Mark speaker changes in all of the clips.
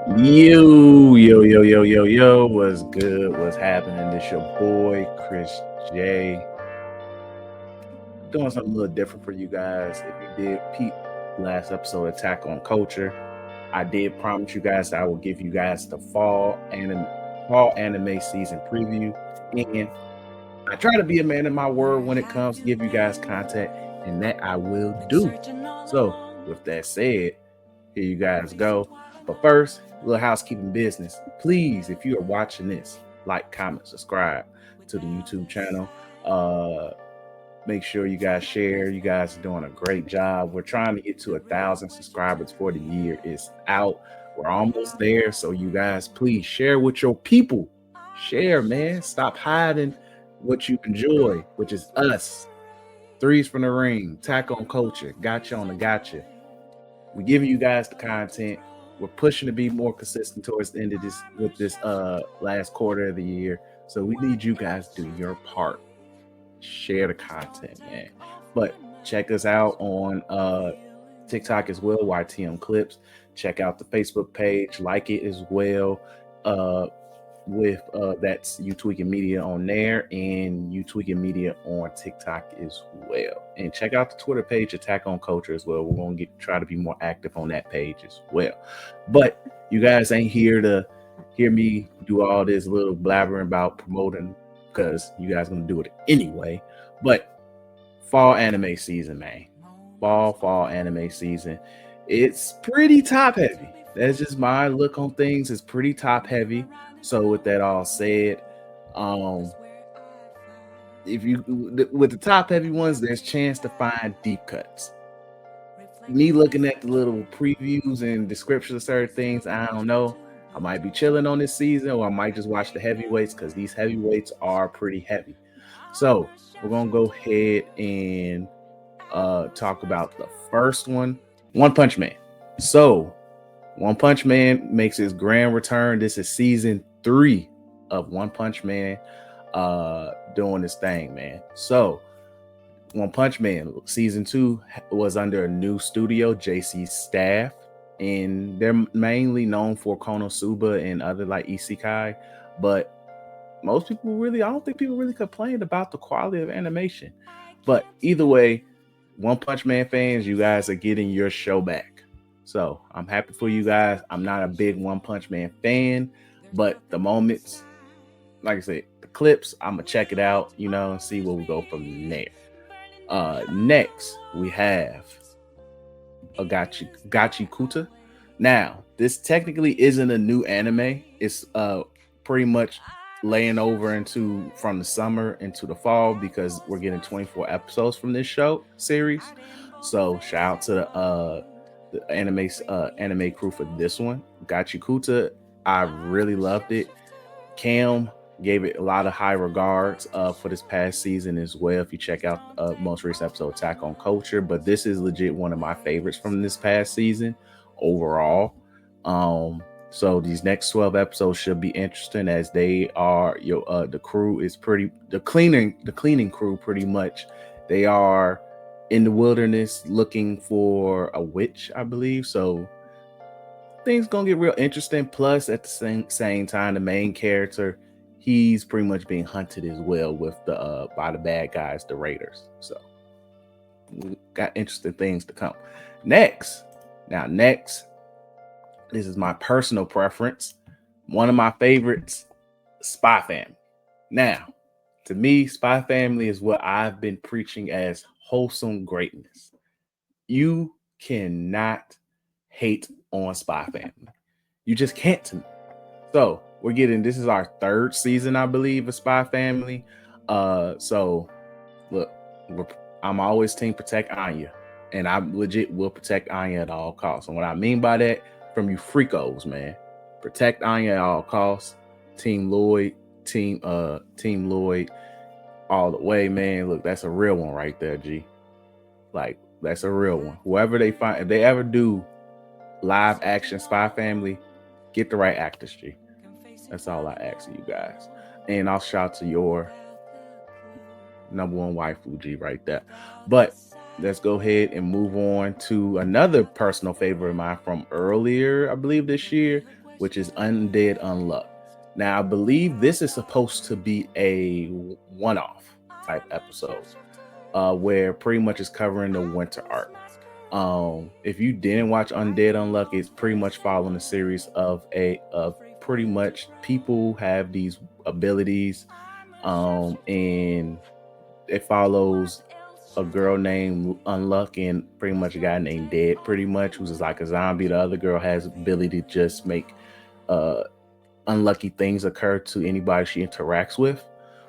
Speaker 1: Yo, what's good? What's happening? This your boy, Chris J. Doing something a little different for you guys. If you did peep last episode, Attack on Culture, I did promise you guys I will give you guys the fall anime season preview. And I try to be a man of my word when it comes to give you guys content, and that I will do. So, with that said, here you guys go. But first, a little housekeeping business. Please, if you are watching this, like, comment, subscribe to the YouTube channel. Make sure you guys share. You guys are doing a great job. We're trying to get to 1,000 subscribers for the year. It's out. We're almost there. So you guys, please share with your people. Share, man. Stop hiding what you enjoy, which is us. Threes from the ring, tack on culture, gotcha on the gotcha. We're giving you guys the content. We're pushing to be more consistent towards the end of this with this last quarter of the year. So we need you guys to do your part. Share the content, man. But check us out on TikTok as well, YTM Clips. Check out the Facebook page, like it as well. With that's You Tweeking Media on there and You Tweeking Media on TikTok as well. And check out the Twitter page, Attack on Culture as well. We're gonna try to be more active on that page as well. But you guys ain't here to hear me do all this little blabbering about promoting because you guys gonna do it anyway. But fall anime season, man. Fall anime season. It's pretty top heavy. That's just my look on things. It's pretty top heavy. So with that all said, if you with the top heavy ones, there's chance to find deep cuts. Me looking at the little previews and descriptions of certain things, I don't know. I might be chilling on this season, or I might just watch the heavyweights because these heavyweights are pretty heavy. So we're gonna go ahead and talk about the first one, One Punch Man. So One Punch Man makes his grand return. This is season 3 of One Punch Man doing this thing, man. So One Punch Man season 2 was under a new studio, JC Staff, and they're mainly known for Konosuba and other like Isekai, but most people really, I don't think people really complained about the quality of animation. But either way, One Punch Man fans, you guys are getting your show back. So I'm happy for you guys. I'm not a big One Punch Man fan, but the moments, like I said, the clips, I'm gonna check it out, and see where we go from there. Next we have Gachi Kuta. Now, this technically isn't a new anime. It's pretty much laying over into from the summer into the fall because we're getting 24 episodes from this show series. So shout out to the anime crew for this one. Gachi Kuta, I really loved it. Cam gave it a lot of high regards for this past season as well. If you check out most recent episode, Attack on Culture, but this is legit one of my favorites from this past season overall. So these next 12 episodes should be interesting as they are the crew is the cleaning crew pretty much. They are in the wilderness looking for a witch, I believe. So things gonna get real interesting. Plus, at the same time, the main character, he's pretty much being hunted as well with the by the bad guys, the Raiders. So we got interesting things to come. Next, this is my personal preference. One of my favorites, SpyxFamily. Now, to me, SpyxFamily is what I've been preaching as wholesome greatness. You cannot hate on SpyxFamily. You just can't to me. So this is our 3rd season, I believe, of SpyxFamily. So look, I'm always team protect Anya, and I legit will protect Anya at all costs. And what I mean by that, from you freakos, man, protect Anya at all costs. Team Lloyd, team Lloyd, all the way, man. Look, that's a real one right there, G. Like, that's a real one. Whoever they find, if they ever do live action SpyxFamily, get the right actors, G. That's all I ask of you guys. And I'll shout to your number one waifu, G, right there. But let's go ahead and move on to another personal favorite of mine from earlier, I believe this year, which is Undead Unluck. Now, I believe this is supposed to be a one-off type episode, where pretty much is covering the winter arc. If you didn't watch Undead Unluck, it's pretty much following a series of pretty much people have these abilities, and it follows a girl named Unluck and pretty much a guy named Dead, pretty much, who's like a zombie. The other girl has ability to just make unlucky things occur to anybody she interacts with.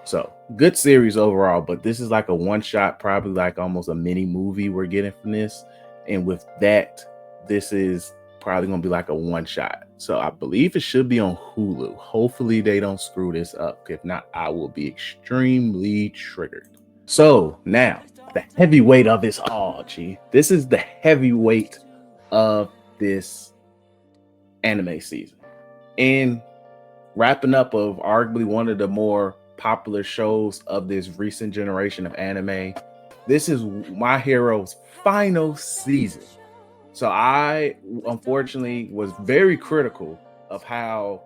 Speaker 1: So good series overall, but this is like a one shot, probably like almost a mini movie we're getting from this. And with that, this is probably gonna be like a one shot. So I believe it should be on Hulu. Hopefully they don't screw this up. If not, I will be extremely triggered. So now the heavyweight of this all, G. This is the heavyweight of this anime season. And wrapping up of arguably one of the more popular shows of this recent generation of anime. This is My Hero's final season. So I unfortunately was very critical of how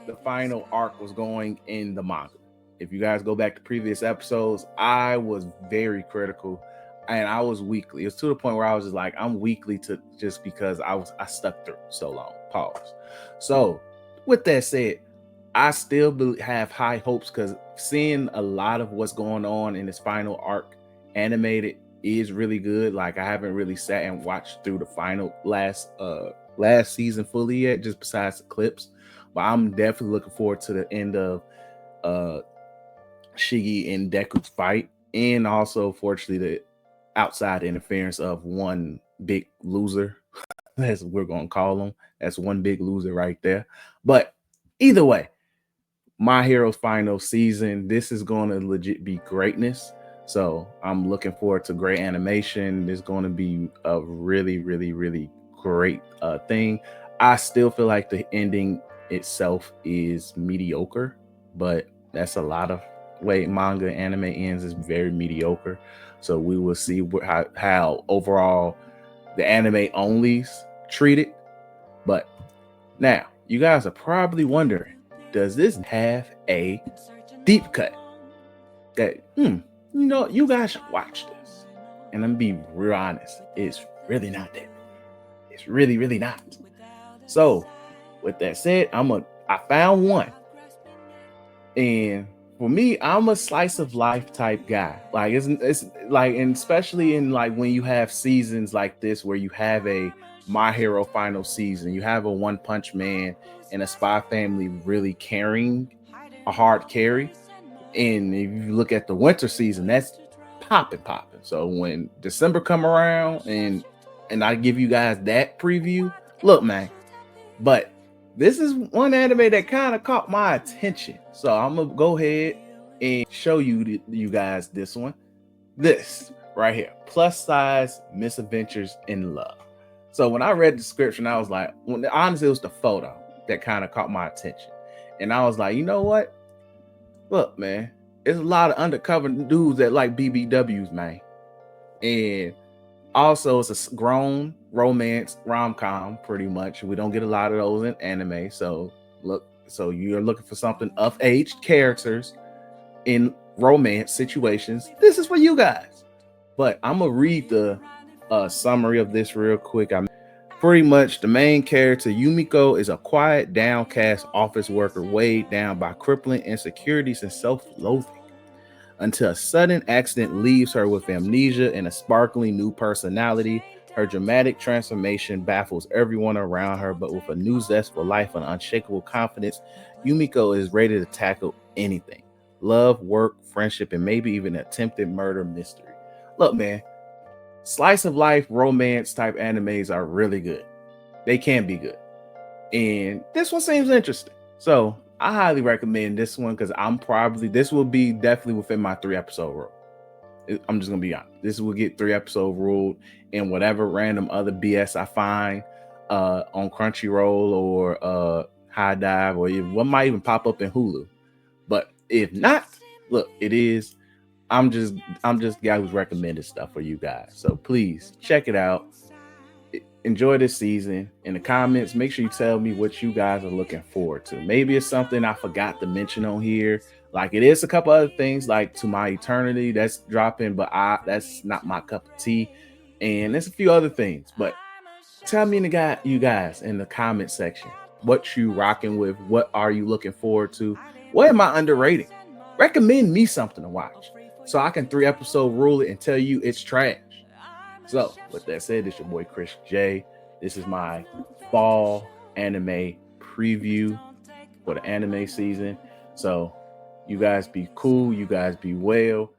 Speaker 1: the final arc was going in the manga. If you guys go back to previous episodes, I was very critical and I was weakly. It was to the point where I was just like, I'm weakly to just because I stuck through so long. Pause. So with that said, I still have high hopes because seeing a lot of what's going on in this final arc animated is really good. Like I haven't really sat and watched through the final last season fully yet, just besides the clips. But I'm definitely looking forward to the end of Shigi and Deku's fight, and also fortunately the outside interference of one big loser, as we're gonna call him. That's one big loser right there. But either way, My Hero's final season, this is going to legit be greatness. So I'm looking forward to great animation. It's going to be a really, really, really great thing. I still feel like the ending itself is mediocre, but that's a lot of way manga anime ends is very mediocre. So we will see how overall the anime onlys treat it. But now you guys are probably wondering, does this have a deep cut? That you guys should watch this. And I'm being real honest, it's really not that. It's really, really not. So with that said, I found one. And for me, I'm a slice of life type guy. Like it's like, and especially in like when you have seasons like this where you have a My Hero final season, you have a One Punch Man and a Spy Family really carrying a hard carry. And if you look at the winter season, that's popping. So when December come around and I give you guys that preview, look, man. But this is one anime that kind of caught my attention. So I'm gonna go ahead and show you guys this one. This right here, plus size misadventures in love. So when I read the description, I was like, honestly, it was the photo that kind of caught my attention. And I was like, you know what? Look, man, there's a lot of undercover dudes that like BBWs, man. And also, it's a grown romance rom-com, pretty much. We don't get a lot of those in anime. So you're looking for something of age characters in romance situations. This is for you guys. But I'm gonna read the summary of this real quick. Pretty much the main character, Yumiko, is a quiet, downcast office worker weighed down by crippling insecurities and self-loathing until a sudden accident leaves her with amnesia and a sparkling new personality. Her dramatic transformation baffles everyone around her, but with a new zest for life and unshakable confidence, Yumiko is ready to tackle anything. Love, work, friendship, and maybe even attempted murder mystery. Look, man, slice of life romance type animes are really good. They can be good. And this one seems interesting. So I highly recommend this one because this will be definitely within my 3-episode rule. I'm just gonna be honest. This will get 3-episode ruled, and whatever random other BS I find on Crunchyroll or High Dive, or what might even pop up in Hulu. But if not, look, it is. I'm just guy who's recommended stuff for you guys. So please check it out. enjoy this season. In the comments, make sure you tell me what you guys are looking forward to. Maybe it's something I forgot to mention on here. Like it is a couple other things like To My Eternity that's dropping, but that's not my cup of tea. And there's a few other things, but tell me you guys in the comment section what you rocking with, what are you looking forward to, what am I underrating? Recommend me something to watch so I can 3-episode rule it and tell you it's trash. So with that said, it's your boy Chris J. This is my fall anime preview for the anime season. So you guys be cool, you guys be well.